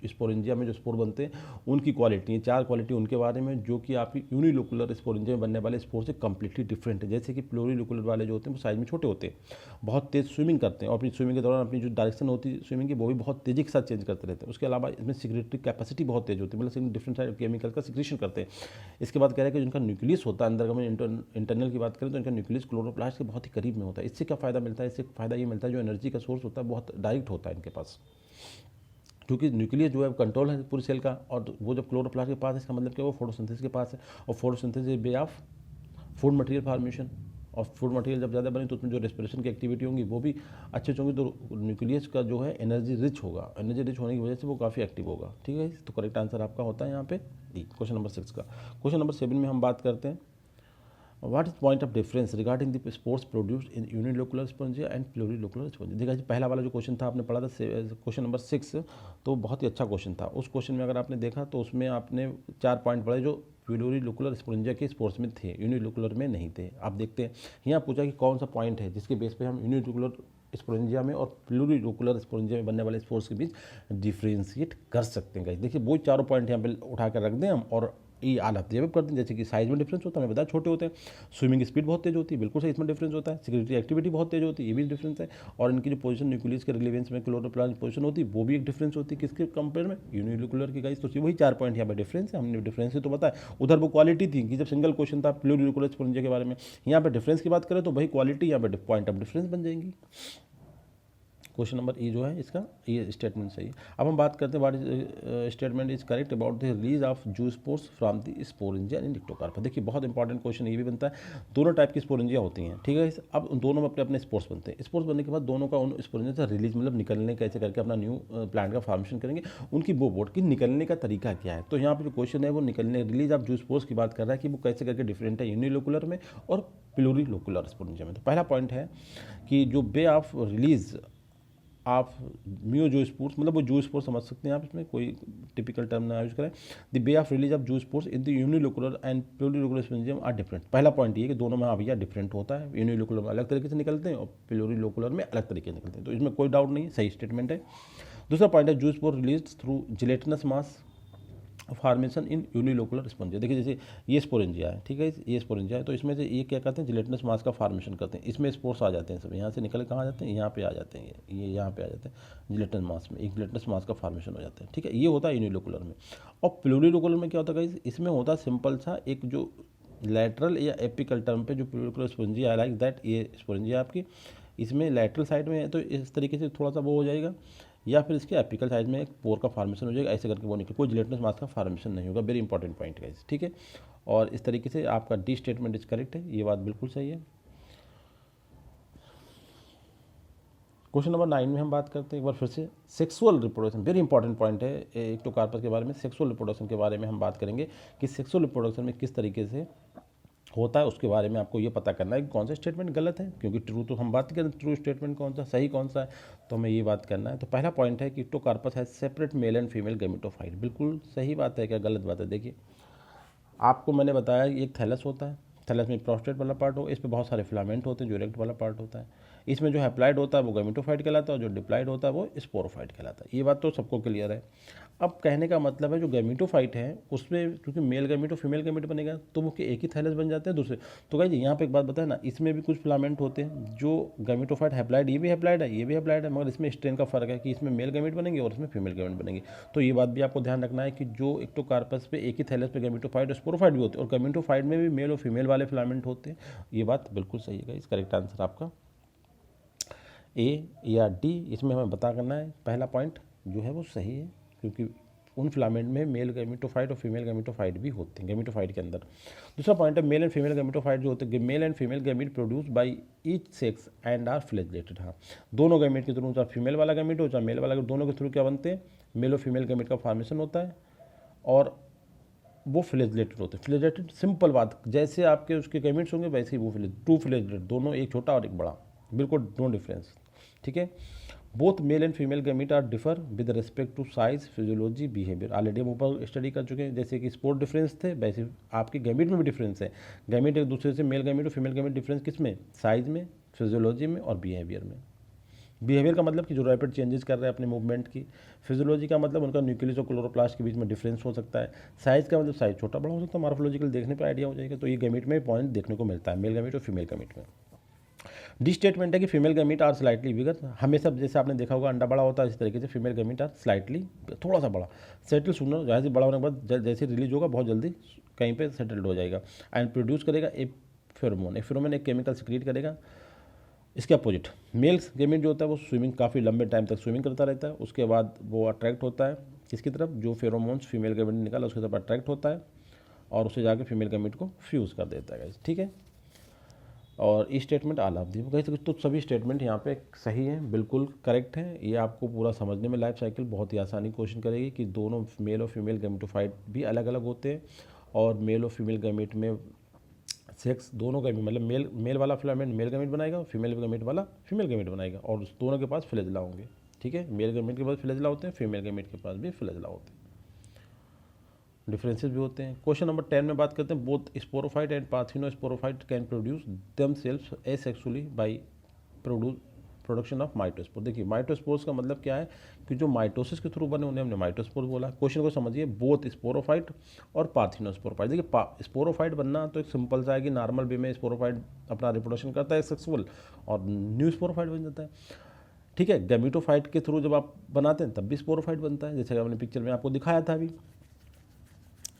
स्पोरेंजिया में जो स्पोर बनते हैं उनकी क्वालिटी, 4 क्वालिटी उनके बारे में जो कि आपकी यूनिलोकुलर स्पोरेंजिया में बनने वाले स्पोर से कंप्लीटली डिफरेंट है। जैसे कि प्लूरिलोकुलर वाले जो होते हैं वो साइज में छोटे होते हैं, बहुत तेज़ स्विमिंग करते हैं और अपनी स्विमिंग के दौरान अपनी जो डायरेक्शन होती है स्विमिंग की वो भी बहुत तेज़ी के साथ चेंज करते रहते हैं। उसके अलावा इसमें सिक्रेटरी कैपेसिटी बहुत तेज होती है, मतलब डिफरेंट साइड केमिकल का सिक्रेशन करते हैं। इसके बाद कह रहे हैं कि जिनका न्यूक्लियस होता है अंदर का, इंटरनल की बात करें तो इनका न्यूक्लियस क्लोरोप्लास्ट के बहुत ही करीब में होता है। इससे क्या फ़ायदा मिलता है, इससे फ़ायदा ये मिलता है जो एनर्जी का सोर्स होता है बहुत डायरेक्ट होता है इनके पास, क्योंकि न्यूक्लियस जो है कंट्रोल है पूरी सेल का, और वो जब क्लोरोप्लास्ट के पास है इसका मतलब कि वो फोटोसिंथेसिस के पास है, और photosynthesis way of food material formation. और फूड मटेरियल जब ज़्यादा बने तो उसमें जो रेस्पिरेशन की एक्टिविटी होंगी वो भी अच्छे होंगी, तो न्यूक्लियस का जो है एनर्जी रिच होगा, एनर्जी रिच होने की वजह से वो काफ़ी एक्टिव होगा। ठीक है, तो करेक्ट आंसर आपका होता है यहाँ पे डी, क्वेश्चन नंबर 6 का। क्वेश्चन नंबर 7 में हम बात करते हैं what is point of difference regarding the spores produced in unilocular sporangia and plurilocular sporangia. देखा जी, पहला वाला जो क्वेश्चन था आपने पढ़ा था क्वेश्चन नंबर 6, तो बहुत ही अच्छा क्वेश्चन था। उस क्वेश्चन में अगर आपने देखा तो उसमें आपने 4 पॉइंट पढ़े जो प्लूरिलोकुलर स्पोरेंजिया के स्पोर्स में थे, यूनिलोकुलर में नहीं थे। आप देखते हैं यहाँ पूछा कि कौन सा पॉइंट है जिसके बेस पे हम यूनिलोकुलर स्पोरेंजिया में और प्लूरिलोकुलर स्पोरेंजिया में बनने वाले स्पोर्स के बीच डिफ्रेंशिएट कर सकते हैं। देखिए वो चारों पॉइंट यहाँ पे उठा कर रख दें हम, और ये आलाप जब कर दें। जैसे कि साइज में डिफरेंस होता है, हमें बताया छोटे होते हैं, स्विमिंग स्पीड बहुत तेज होती है, बिल्कुल सही, इसमें डिफरेंस होता है। सिक्रेटरी एक्टिविटी बहुत तेज होती है, ये भी डिफरेंस है। और इनकी जो पोजीशन न्यूक्लियस के रिलेवेंस में क्लोरोप्लास्ट पोजीशन होती है वो भी एक डिफरेंस होती है, किसके कंपेयर में, यूनिलोकुलर की। गाइस तो वही 4 पॉइंट यहाँ पे डिफरेंस है, हमने डिफरेंस तो बताया। उधर वो क्वालिटी थी कि जब सिंगल क्वेश्चन था प्लूरिलोकुलर स्पोरेंजिया के बारे में, यहाँ पे डिफरेंस की बात करें तो वही क्वालिटी यहाँ पे पॉइंट ऑफ डिफरेंस बन जाएंगी। क्वेश्चन नंबर ई जो है इसका ये स्टेटमेंट सही है। अब हम बात करते हैं what is statement is correct about the release of जू स्पोर्स फ्रॉम द स्पोरेंजिया इन इक्टोकार्पस। देखिए बहुत इंपॉर्टेंट क्वेश्चन ये भी बनता है। दोनों टाइप की स्पोरेंजिया होती हैं, ठीक है। अब उन दोनों में अपने अपने स्पोर्स बनते हैं। स्पोर्स बनने के बाद दोनों का उन स्पोरेंजिया से रिलीज मतलब निकलने कैसे करके अपना न्यू प्लांट का फॉर्मेशन करेंगे, उनकी वो बोर्ड की निकलने का तरीका क्या है। तो यहाँ पर जो क्वेश्चन है वो निकलने रिलीज ऑफ जू स्पोर्स की बात कर रहा है कि वो कैसे करके डिफरेंट है यूनिलोकुलर में और प्लूरिलोकुलर स्पोरेंजिया में। तो पहला पॉइंट है कि जो way of release of meiozoospores, मतलब वो जूस्पोर्स समझ सकते हैं आप, इसमें कोई टिपिकल टर्म ना यूज करें। The way of release of zoospores in the unilocular and plurilocular sporangium are different. पहला पॉइंट ये कि दोनों में हाँ भैया डिफरेंट होता है, यूनिलोकुलर में अलग तरीके से निकलते हैं और प्लूरिलोकुलर में अलग तरीके से निकलते हैं, तो इसमें कोई डाउट नहीं है, सही स्टेटमेंट है। दूसरा पॉइंट है जूस्पोर रिलीज थ्रू जिलेटिनस मास फॉर्मेशन इन यूनिलोकुलर स्पोरेंजिया। देखिए जैसे ये स्पोरेंजिया है, ठीक है, ये स्पोरेंजिया है, तो इसमें से ये क्या करते हैं, जिलेटिनस मास का फॉर्मेशन करते हैं, इसमें स्पोर्स आ जाते हैं सब, यहाँ से निकल कहाँ आ जाते हैं, यहाँ पे आ जाते हैं, ये यहाँ पे आ जाते हैं जिलेटिनस मास में, एक जिलेटिनस मास का फॉर्मेशन हो जाता है, ठीक है, ये होता है यूनिलोकुलर में। और प्लूरिलोकुलर में क्या होता है, इसमें होता है सिंपल सा एक जो लैटरल या एपिकल टर्म पे जो प्लूरिलोकुलर स्पोरेंजिया लाइक दैट, ये स्पोरेंजिया आपकी इसमें लैटरल साइड में है, तो इस तरीके से थोड़ा सा वो हो जाएगा, या फिर इसके एपिकल साइड में एक पोर का फॉर्मेशन हो जाएगा, ऐसे करके वो निकल, कोई जिलेटिनस मास का फॉर्मेशन नहीं होगा। वेरी इंपॉर्टेंट पॉइंट है, ठीक है। और इस तरीके से आपका डी स्टेटमेंट इज करेक्ट है, ये बात बिल्कुल सही है। क्वेश्चन नंबर 9 में हम बात करते हैं एक बार फिर से sexual reproduction. Very important point है एक्टोकार्पस के बारे में, सेक्सुअल रिप्रोडक्शन के बारे में हम बात करेंगे कि सेक्सुअल रिप्रोडक्शन में किस तरीके से होता है, उसके बारे में आपको ये पता करना है कि कौन सा स्टेटमेंट गलत है, क्योंकि ट्रू तो हम बात करें ट्रू स्टेटमेंट कौन सा सही कौन सा है, तो हमें ये बात करना है। तो पहला पॉइंट है कि एक्टोकार्पस है separate mail and female gametophyte. बिल्कुल सही बात है, क्या गलत बात है? देखिए आपको मैंने बताया एक थैलस होता है, थैलस में प्रोस्टेट वाला पार्ट हो, इस पर बहुत सारे फिलामेंट होते हैं, जो इरेक्ट वाला पार्ट होता है, इसमें जो हैप्लाइड होता है वो गैमेटोफाइट कहलाता है, और जो डिप्लाइड होता है वो स्पोरोफाइट कहलाता है। ये बात तो सबको क्लियर है। अब कहने का मतलब है जो गैमेटोफाइट है उसमें क्योंकि मेल गैमेट और फीमेल गैमेट बनेगा तो वो एक ही थैलस बन जाते हैं दूसरे। तो गाइस यहाँ पे एक बात बताए ना, इसमें भी कुछ फिलामेंट होते हैं जो गैमेटोफाइट हैप्लाइड, ये भी हैप्लाइड है, ये भी हैप्लाइड है, मगर इसमें स्ट्रेन का फर्क है कि इसमें मेल गैमेट बनेंगे और इसमें फीमेल गैमेट बनेंगे। तो ये बात भी आपको ध्यान रखना है कि जो एक्टोकार्पस पे एक ही थैलस पे गैमेटोफाइट और स्पोरोफाइट भी होते हैं, और गैमेटोफाइट में भी मेल और फीमेल वाले फिलामेंट होते हैं। ये बात बिल्कुल सही है गाइस, करेक्ट आंसर आपका ए या डी, इसमें हमें बता करना है पहला पॉइंट जो है वो सही है, क्योंकि उन फिलामेंट में मेल गैमेटोफाइट और फीमेल गैमेटोफाइट भी होते हैं गैमेटोफाइट के अंदर। दूसरा पॉइंट है मेल एंड फीमेल गैमेटोफाइट जो होते हैं, male and female gamete produce by each sex and are flagellated. हाँ, दोनों गैमेट के थ्रू, चाहे फीमेल वाला गैमेट हो चाहे मेल वाला, दोनों के थ्रू क्या बनते हैं, मेल और फीमेल गैमेट का फॉर्मेशन होता है, और वो फ्लैजेलेटेड होते हैं। फ्लैजेलेटेड सिंपल बात, जैसे आपके उसके गैमेट्स होंगे वैसे ही वो टू फ्लैजेलेटेड, दोनों, एक छोटा और एक बड़ा, बिल्कुल नो डिफरेंस, ठीक है। Both male and female gamete are differ with respect to size, physiology, behaviour. Already हम ऊपर स्टडी कर चुके हैं, जैसे कि स्पोर्ट डिफरेंस थे वैसे आपके गैमेट में भी डिफरेंस है। गैमेट एक दूसरे से, मेल गैमेट और फीमेल गैमेट डिफरेंस किस में, साइज में, फिजियोलॉजी में और बिहेवियर में। बिहेवियर का मतलब कि जो रैपिड चेंजेस कर रहे हैं अपने मूवमेंट की। फिजियोलॉजी का मतलब उनका न्यूक्लियस और क्लोरोप्लास्ट के बीच में डिफरेंस हो सकता है। साइज का मतलब साइज छोटा बड़ा हो सकता है, मार्फोलॉजिकल देखने पर आइडिया हो जाएगा। तो ये गैमेट में पॉइंट देखने को मिलता है, मेल गैमेट और फीमेल गैमेट में। डी स्टेटमेंट है कि फीमेल गैमेट आर स्लाइटली बिगर, हमेशा जैसे आपने देखा होगा अंडा बड़ा होता है, इस तरीके से फीमेल गैमेट आर स्लाइटली थोड़ा सा बड़ा, सेटल सुनर, जैसे बड़ा होने के बाद जैसे रिलीज होगा बहुत जल्दी कहीं पे सेटल्ड हो जाएगा, एंड प्रोड्यूस करेगा ए फेरोमोन। एक फेरोमोन एक केमिकल सिक्रीट करेगा। इसके अपोजिट मेल गैमेट जो होता है वो स्विमिंग, काफ़ी लंबे टाइम तक स्विमिंग करता रहता है, उसके बाद वो अट्रैक्ट होता है किसकी तरफ, जो फेरोमोन्स फीमेल गैमेट ने निकाला उसकी तरफ अट्रैक्ट होता है, और उसे जाके फीमेल गैमेट को फ्यूज़ कर देता है, ठीक है। और e statement all of the, कहीं तो सभी स्टेटमेंट यहाँ पे सही हैं, बिल्कुल करेक्ट है। ये आपको पूरा समझने में लाइफ साइकिल बहुत ही आसानी क्वेश्चन करेगी कि दोनों मेल और फीमेल गैमेटोफाइट भी अलग अलग होते हैं, और मेल और फीमेल गैमेट में सेक्स दोनों गैमेट, मतलब मेल वाला फिलामेंट मेल गैमेट बनाएगा, फीमेल गैमेट वाला फीमेल गैमेट बनाएगा, और दोनों के पास फ्लैजेला होंगे, ठीक है। मेल गैमेट के पास फ्लैजेला होते हैं, फीमेल गैमेट के पास भी फ्लैजेला होते हैं, डिफरेंसेस भी होते हैं। क्वेश्चन नंबर 10 में बात करते हैं, both sporophyte and parthenosporophyte can produce themselves asexually by production of mitospore. देखिए माइटोस्पोर्स का मतलब क्या है कि जो माइटोसिस के थ्रू बने उन्हें हमने माइटोस्पोर बोला। क्वेश्चन को समझिए, बोथ स्पोरोफाइट और पार्थिनोस्पोरोफाइट। देखिए स्पोरोफाइट बनना तो एक सिंपल सा है कि नॉर्मल वे में स्पोरोफाइट अपना रिप्रोडक्शन करता है सेक्सुअल, और न्यू स्पोरोफाइट बन जाता है, ठीक है। गैमेटोफाइट के थ्रू जब आप बनाते हैं तब भी स्पोरोफाइट बनता है, जैसे हमने पिक्चर में आपको दिखाया था अभी।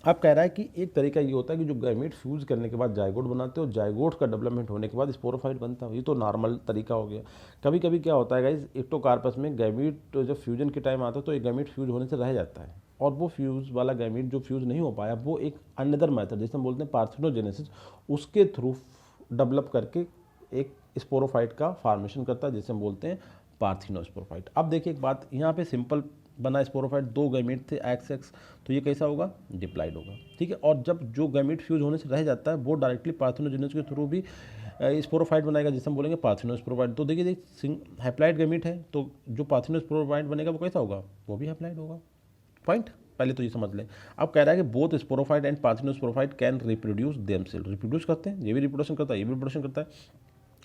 अब कह रहा है कि एक तरीका ये होता है कि जो गैमेट फ्यूज़ करने के बाद जाइगोट बनाते हो, जाइगोट का डेवलपमेंट होने के बाद स्पोरोफाइट बनता है। ये तो नॉर्मल तरीका हो गया। कभी कभी क्या होता है गाइस, एक्टोकार्पस में गैमेट जब फ्यूजन के टाइम आता है तो एक गैमेट फ्यूज होने से रह जाता है, और वो फ्यूज़ वाला गैमेट जो फ्यूज़ नहीं हो पाया वो एक अनदर मेथड जैसे हम बोलते हैं पार्थिनोजेनेसिस, उसके थ्रू डेवलप करके एक स्पोरोफाइट का फॉर्मेशन करता है, जिसे हम बोलते हैं पार्थिनोस्पोरोफाइट। अब देखिए एक बात यहाँ पे सिंपल बना स्पोरोफाइट, 2 गैमीट थे एक्स एक्स, तो ये कैसा होगा, डिप्लॉइड होगा। ठीक है, और जब जो गैमीट फ्यूज होने से रह जाता है वो डायरेक्टली पार्थेनोजेनेसिस के थ्रू भी स्पोरोफाइट बनाएगा, जिसे हम बोलेंगे पार्थेनोस्पोरोफाइट। तो देखिए हैप्लॉइड गैमीट है तो जो पार्थेनोस्पोरोफाइट बनेगा वो कैसा होगा, वो भी हैप्लॉइड होगा। पॉइंट पहले तो ये समझ लें। अब कह रहा है कि both sporophyte and parthenosporophyte can reproduce themself, reproduce करते हैं, ये भी रिप्रोडक्शन करता है, ये भी रिप्रोडक्शन करता है,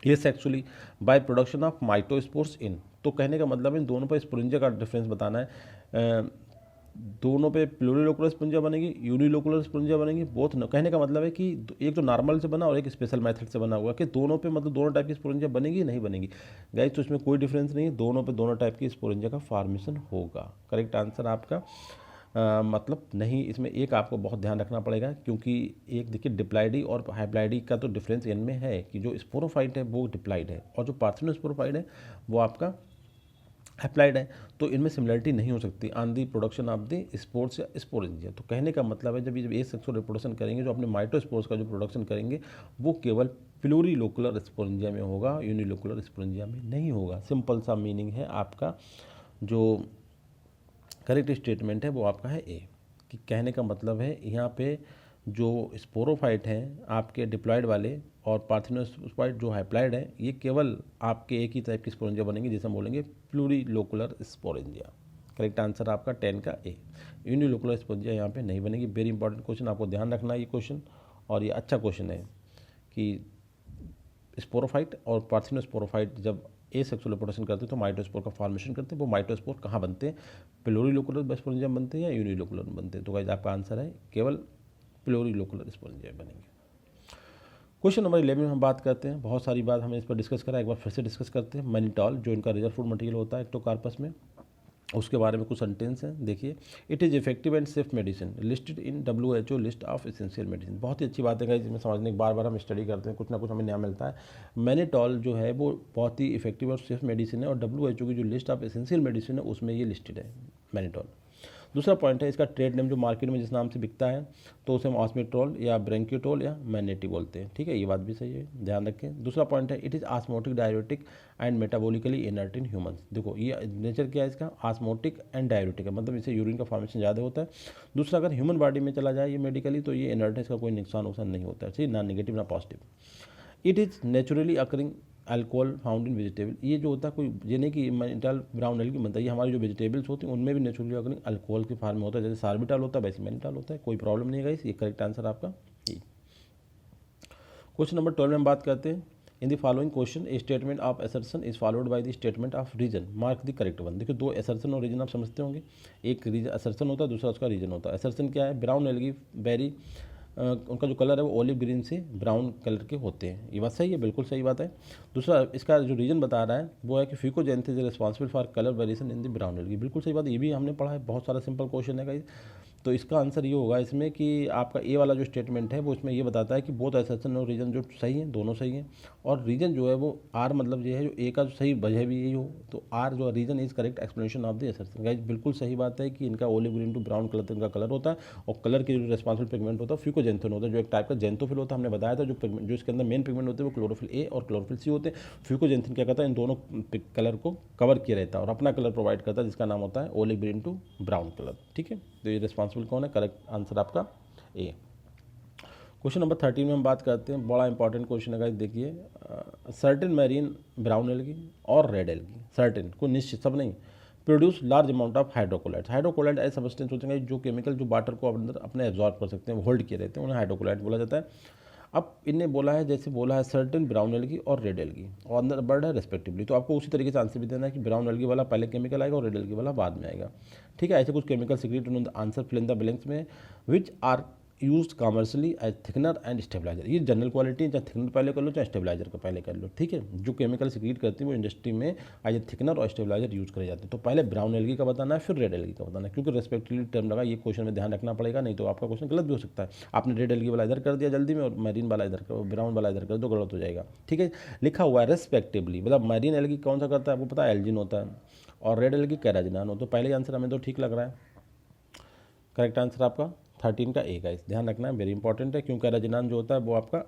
ये सेक्सुअली बाय प्रोडक्शन ऑफ माइटोस्पोर्स इन। तो कहने का मतलब इन दोनों पर स्पोरेंजिया का डिफरेंस बताना है। दोनों पे प्लूरिलोकुलर स्पोरेंजिया बनेगी, यूनिलोकुलर स्पोरेंजिया बनेगी, बोथ न। कहने का मतलब है कि एक तो नॉर्मल से बना और एक स्पेशल मेथड से बना हुआ, कि दोनों पे मतलब दोनों टाइप की स्पोरेंजिया बनेगी नहीं बनेगी गाइस, तो इसमें कोई डिफरेंस नहीं है, दोनों पे दोनों टाइप की स्पोरेंजिया का फॉर्मेशन होगा। करेक्ट आंसर आपका मतलब नहीं, इसमें एक आपको बहुत ध्यान रखना पड़ेगा, क्योंकि एक देखिए डिप्लाइडी और हाइप्लाइडी का तो डिफरेंस इनमें है कि जो स्पोरोफाइट है वो डिप्लाइड है और जो पार्थेनोस्पोरोफाइट है वो आपका हैप्लाइड है। तो इनमें सिमिलरिटी नहीं हो सकती on the production of the spores या स्पोरेंजिया। तो कहने का मतलब है जब ये सेक्सुअल रिप्रोडक्शन करेंगे, जो अपने माइटोस्पोर्स का जो प्रोडक्शन करेंगे वो केवल प्लूरिलोकुलर स्पोरेंजिया में होगा, यूनिलोकुलर स्पोरेंजिया में नहीं होगा। सिंपल सा मीनिंग है आपका, जो करेक्ट स्टेटमेंट है वो आपका है ए, कि कहने का मतलब है यहाँ पे जो स्पोरोफाइट हैं आपके डिप्लॉयड वाले और पार्थेनोस्पोराइट जो हैप्लाइड है, ये केवल आपके एक ही टाइप की स्पोरेंजिया बनेंगे, जिसे हम बोलेंगे प्लूरिलोकुलर स्पोरेंजिया। करेक्ट आंसर आपका 10 का ए। यूनिलोकुलर स्पोरेंजिया यहाँ पे नहीं बनेगी। वेरी इंपॉर्टेंट क्वेश्चन, आपको ध्यान रखना है ये क्वेश्चन, और ये अच्छा क्वेश्चन है कि स्पोरोफाइट और पार्थेनोस्पोरोफाइट जब ए सेक्सुअल रिप्रोडक्शन करते हैं तो माइटोस्पोर का फॉर्मेशन करते हैं। वो माइटोस्पोर कहाँ बनते हैं, प्लूरिलोकुलर स्पोरेंजिया बनते हैं या यूनिलोकुलर बनते हैं। तो गाइस आपका आंसर है केवल प्लूरिलोकुलर स्पोरेंजिया बनेंगे। क्वेश्चन नंबर 11 में हम बात करते हैं, बहुत सारी बात हमें इस पर डिस्कस करा, एक बार फिर से डिस्कस करते हैं। मैनिटॉल जो इनका रिजर्व फूड मटेरियल होता है एक्टोकार्पस में, उसके बारे में कुछ सेंटेंस हैं, देखिए। It is effective and safe medicine listed in WHO list of essential medicine. बहुत ही अच्छी बात है जिसमें समझने के बार बार हम स्टडी करते हैं, कुछ ना कुछ हमें नया मिलता है। मैनिटॉल जो है वो बहुत ही इफेक्टिव और सेफ मेडिसिन है, और WHO की जो लिस्ट ऑफ एसेंशियल मेडिसिन है उसमें ये लिस्टेड है मैनिटॉल। दूसरा पॉइंट है इसका ट्रेड नेम जो मार्केट में जिस नाम से बिकता है तो उसे हम ऑस्मेट्रोल या ब्रेंक्यूटोल या मैनेटी बोलते हैं। ठीक है, ये बात भी सही है, ध्यान रखें। दूसरा पॉइंट है it is osmotic, diuretic and metabolically inert in humans. देखो ये नेचर क्या है इसका, आस्मोटिक एंड डायरेटिक है, मतलब इससे यूरिन का फॉर्मेशन ज़्यादा होता है। दूसरा, अगर ह्यूमन बॉडी में चला जाए ये मेडिकली तो ये इनर्ट है, इसका कोई नुकसान नहीं होता है। ठीक, ना नेगेटिव ना positive. It is naturally occurring alcohol found in vegetable. ये जो होता है कोई ये नहीं कि मैनिटॉल ब्राउन एल्गी बनता है, ये हमारी जो वेजिटेबल्स होती हैं उनमें भी नेचुरली अकरिंग अल्कोहल के फॉर्म में होता है, जैसे सार्बिटॉल होता है वैसे मैनिटॉल होता है, कोई प्रॉब्लम नहीं है गाइस। ये करेक्ट आंसर आपका ये। क्वेश्चन नंबर 12 में हम बात करते हैं। In the following question a statement of assertion is followed by the statement of reason, mark the correct one. देखिए दो असर्शन और रीजन आप समझते होंगे, एक रीजन असर्शन होता है, दूसरा उसका रीजन होता है। असर्शन क्या है, ब्राउन एल्गी बेरी उनका जो कलर है वो ओलिव ग्रीन से ब्राउन कलर के होते हैं, ये बात सही है, बिल्कुल सही बात है। दूसरा इसका जो रीजन बता रहा है वो है कि fucoxanthin is responsible for colour variation in the brown algae, बिल्कुल सही बात, ये भी हमने पढ़ा है, बहुत सारा सिंपल क्वेश्चन है गाइस। तो इसका आंसर ये होगा इसमें कि आपका ए वाला जो स्टेटमेंट है वो इसमें ये बताता है कि बोथ असर्शन और रीजन जो सही है, दोनों सही हैं, और रीजन जो है वो आर मतलब ये है जो ए का जो सही वजह भी यही हो, तो आर जो reason is correct explanation of the assertion. Guys बिल्कुल सही बात है कि इनका olive green to brown colour इनका कलर होता है, और कलर के जो रिस्पॉन्सिबल पिगमेंट होता है फिकोजेंथिन होता है, जो एक टाइप का जेंथोफिल होता है, हमने बताया था। जो इसके अंदर मेन पिगमेंट होते हैं वो क्लोरोफिल ए और क्लोरोफिल सी होते हैं। फिकोजेंथिन क्या करता है, इन दोनों कलर को कवर किया रहता है और अपना कलर प्रोवाइड करता है, जिसका नाम होता है olive green to brown colour. ठीक है, तो ये रिस्पॉन्सिबल कौन है, करेक्ट आंसर आपका ए। क्वेश्चन नंबर 13 में हम बात करते हैं, बड़ा इंपॉर्टेंट क्वेश्चन है गाइस, देखिए। सर्टेन मैरीन ब्राउन एल्गी और रेड एल्गी, सर्टेन को निश्चित सब नहीं, produce large amount of हाइड्रोकोलाइड्स। Hydrocolloid ऐसे सब्सटेंस होते हैं जो केमिकल जो वाटर को अंदर अपने एब्जॉर्ब कर सकते हैं, होल्ड किए रहते हैं, उन्हें हाइड्रोकोलाइड बोला जाता है। अब इनने बोला है, जैसे बोला है सर्टेन ब्राउन एल्गी और रेड एल्गी, और अंदर वर्ड है रेस्पेक्टिवली, तो आपको उसी तरीके से आंसर भी देना है कि ब्राउन एल्गी वाला पहले केमिकल आएगा और रेड एल्गी वाला बाद में आएगा। ठीक है, ऐसे कुछ केमिकल सीक्रेट उन्होंने answer fill in the blanks में, which are use commercially as thickener and stabiliser. ये जनरल क्वालिटी है, चाहे थिकनर पहले कर लो चाहे स्टेबलाइजर का पहले कर लो। ठीक है, जो केमिकल सीक्रेट करती है वो इंडस्ट्री में एज ए थिकनर और स्टेबलाइजर यूज करे जाते हैं। तो पहले ब्राउन एल्गी का बताना है, फिर रेड एल्गी का बताना है, क्योंकि रेस्पेक्टिवली टर्म लगा, ये क्वेश्चन में ध्यान रखना पड़ेगा, नहीं तो आपका क्वेश्चन गलत भी हो सकता है। आपने रेड एल्गी वाला इधर कर दिया जल्दी में और मैरीन वाला इधर कर, ब्राउन वाला इधर कर दो, गलत हो जाएगा। ठीक है, लिखा हुआ है रेस्पेक्टिवली, मतलब मैरीन एल्गी कौन सा करता है आपको पता है, एल्जिन होता है, और रेड एल्गी कैराजिनान हो। तो पहले आंसर हमें तो ठीक लग रहा है, करेक्ट आंसर आपका 13 का ए गाइस, ध्यान रखना है, वेरी इंपॉर्टेंट है, क्योंकि कैराजिनान जो होता है वो आपका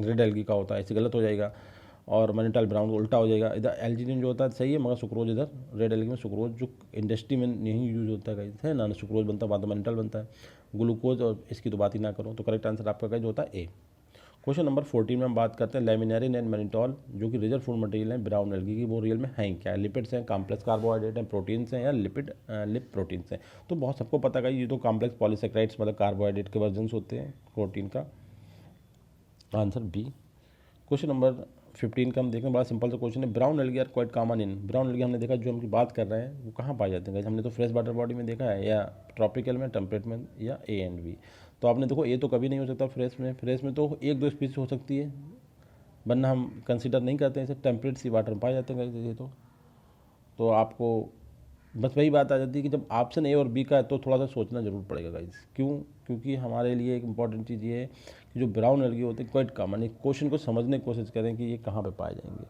रेड एल्गी का होता है, इससे गलत हो जाएगा। और मैनिटल ब्राउन उल्टा हो जाएगा। इधर एल्जीनिन जो होता है सही है, मगर सुक्रोज इधर रेड एल्गी में सुक्रोज जो इंडस्ट्री में नहीं यूज होता है ना, सुक्रोज बनता है, बाद में मैनिटल बनता है। ग्लूकोज और इसकी तो बात ही ना करो। तो करेक्ट आंसर आपका जो होता है ए। क्वेश्चन नंबर 14 में हम बात करते हैं लैमिनारिन एंड मैनिटोल जो कि रिजर्व फूड मटेरियल है ब्राउन एल्गी की, वो रियल में हैं क्या? लिपिड्स हैं, कॉम्प्लेक्स कार्बोहाइड्रेट हैं, प्रोटीन्स हैं या लिप प्रोटीन्स हैं? तो बहुत सबको पता है ये तो कॉम्प्लेक्स पॉलीसेक्राइड्स मतलब कार्बोहाइड्रेट के वर्जन्स होते हैं प्रोटीन का। Answer B. क्वेश्चन नंबर 15 का हम देखें, बड़ा सिंपल सा क्वेश्चन है। Brown algae are quite common in, brown algae हमने देखा जो हम बात कर रहे हैं वो कहाँ पाए जाते हैं? हमने तो फ्रेश वाटर बॉडी में देखा है, या ट्रॉपिकल में, टेम्परेट में, या ए एंड बी। तो आपने देखो ए तो कभी नहीं हो सकता फ्रेश में तो एक दो स्पीसीज हो सकती है, वरना हम कंसिडर नहीं करते हैं इसे। टेम्परेट सी वाटर में पाए जाते हैं ये तो आपको बस वही बात आ जाती है कि जब ऑप्शन ए और बी का है तो थोड़ा सा सोचना जरूर पड़ेगा गाइस। क्यों? क्योंकि हमारे लिए एक इंपॉर्टेंट चीज़ ये है कि जो ब्राउन एल्गी होते हैं क्वाइट कॉमन, एक क्वेश्चन को समझने की कोशिश करें कि ये कहाँ पे पाए जाएंगे।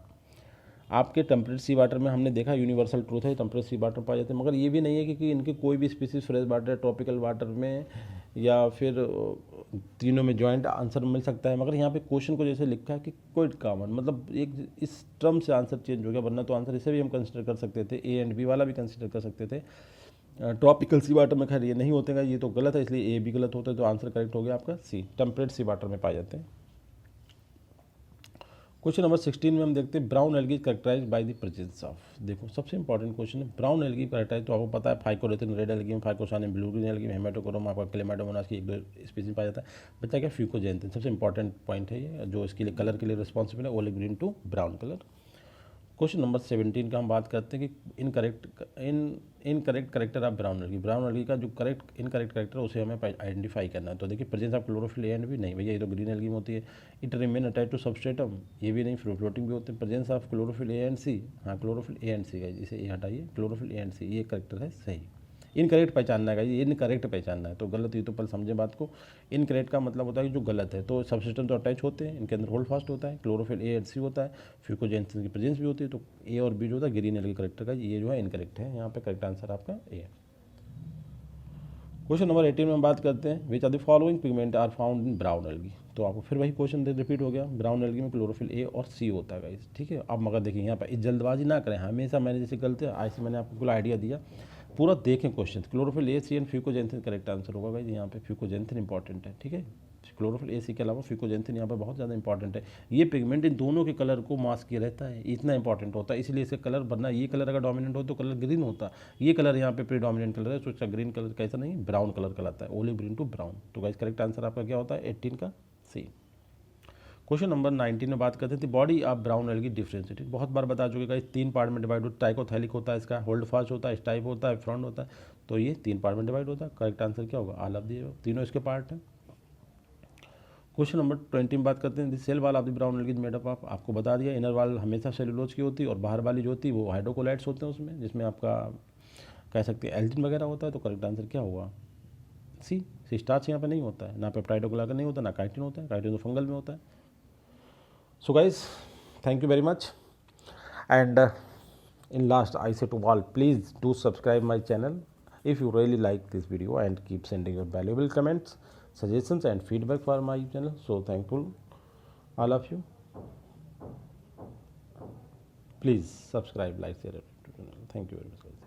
आपके टेम्परेट सी वाटर में हमने देखा यूनिवर्सल ट्रूथ है, टेम्परेट सी वाटर पाए जाते हैं, मगर ये भी नहीं है कि इनके कोई भी species fresh water, tropical water में या फिर तीनों में जॉइंट आंसर मिल सकता है। मगर यहाँ पे क्वेश्चन को जैसे लिखा है कि क्वाइट कॉमन, मतलब एक इस टर्म से आंसर चेंज हो गया, वरना तो आंसर इसे भी हम कंसिडर कर सकते थे, ए एंड बी वाला भी कंसिडर कर सकते थे। ट्रॉपिकल सी वाटर में खैर ये नहीं होते हैं, ये तो गलत है, इसलिए ए भी गलत होता है। तो आंसर करेक्ट हो गया आपका सी, टेम्परेट सी वाटर में पाए जाते हैं। क्वेश्चन नंबर 16 में हम देखते हैं brown algae characterize by the presence of. देखो सबसे इंपॉर्टेंट क्वेश्चन है, ब्राउन एल्गी कैरेक्टराइज तो आपको पता है फाइकोरेथिन रेड एल्गी में, फाइकोसानिन ब्लू ग्रीन एल्गी में, हेमेटोकोरम आपका क्लेमाइडोमोनास की एक दो स्पीसीज पाया जाता है। बच्चा क्या फ्यूकोजेंथिन, सबसे इंपॉर्टेंट पॉइंट है ये, जो इसके लिए कलर के लिए रिस्पॉन्सिबल है, olive green to brown colour. Question number 17 का हम बात करते हैं कि incorrect character of brown algae. Brown algae का जो इनकरेक्ट करेक्टर उसे हमें आइडेंटिफाई करना है। तो देखिए presence of chlorophyll a and b, नहीं भैया ये तो ग्रीन एल्गी में होती है। It remain attach to substratum, ये भी नहीं, फ्लोटिंग भी होते हैं। Presence of chlorophyll a and c, हाँ क्लोरोफिल ए एंड सी का इसे ये हटाइए, क्लोरोफिल ए एंड सी ये करेक्टर है सही। इनकरेक्ट पहचानना है, ये इनकरेक्ट पहचानना है, तो गलत ये तो पहले समझे बात को। इनकरेक्ट का मतलब होता है कि जो गलत है, तो सबसिस्टम तो अटैच होते हैं, इनके अंदर होल्ड फास्ट होता है, क्लोरोफिल ए एंड सी होता है, फ्यूकोजेंसिन की प्रेजेंस भी होती है। तो ए और बी जो होता है ग्रीन एल्गी करेक्टर का, ये जो है इनकरेक्ट है, यहाँ पे करेक्ट आंसर आपका ए है। क्वेश्चन नंबर 18 में हम बात करते हैं which are the following pigment are found in brown algae. तो आपको फिर वही क्वेश्चन रिपीट हो गया, ब्राउन एल्गी में क्लोरोफिल ए और सी होता है गाइस, ठीक है। अब मगर देखिए यहाँ पर जल्दबाजी ना करें, हमेशा मैंने जैसे गलती ऐसे मैंने आपको पूरा आइडिया दिया, पूरा देखें question. Chlorophyll A C and fucoxanthin correct answer होगा गाइस, यहाँ पे फ्यूकोजेंथिन इंपॉर्टेंट है, ठीक है। क्लोरोफिल ए सी के अलावा फ्यूकोजेंथिन यहाँ पर बहुत ज़्यादा इंपॉर्टेंट है। ये पिगमेंट इन दोनों के कलर को मास्क किया रहता है, इतना इंपॉर्टेंट होता है, इसलिए इसका कलर बनना, ये कलर अगर डोमिनेंट हो तो कलर ग्रीन होता, ये कलर यहाँ पे प्रीडोमिनेंट कलर है, तो इसका ग्रीन कलर कैसा नहीं, ब्राउन कलर कहलाता है, ओलिव ग्रीन टू ब्राउन। तो गाइस करेक्ट आंसर आपका क्या होता है 18 का सी। क्वेश्चन नंबर 19 में बात करते थे body of brown algae differentiated. बहुत बार बता चुके गाइस, 3 पार्ट में डिवाइड होता है, टाइकोथैलिक होता है, इसका होल्ड फास्ट होता है, स्टाइप होता है, फ्रंट होता है। तो ये 3 पार्ट में डिवाइड होता है, करेक्ट आंसर क्या होगा ऑल ऑफ दी, तीनों इसके पार्ट हैं। क्वेश्चन नंबर 20 में बात करते हैं cell wall of the brown algae made up of. आपको बता दिया इनर वाल हमेशा सेलुलोज की होती है, और बाहर वाली जो होती है वो हाइड्रोकोलाइट्स होते हैं उसमें, जिसमें आपका कह सकते हैं एल्जिन वगैरह होता है। तो करेक्ट आंसर क्या होगा सी, स्टार्च यहाँ पे नहीं होता है, ना पेप्टाइडोग्लाइकन नहीं होता, ना काइटिन होता है, काइटिन तो फंगल में होता है। So guys, thank you very much, and in last I say to all, please do subscribe my channel if you really like this video, and keep sending your valuable comments, suggestions and feedback for my channel. So thankful all of you. Please subscribe, like, share. Thank you very much.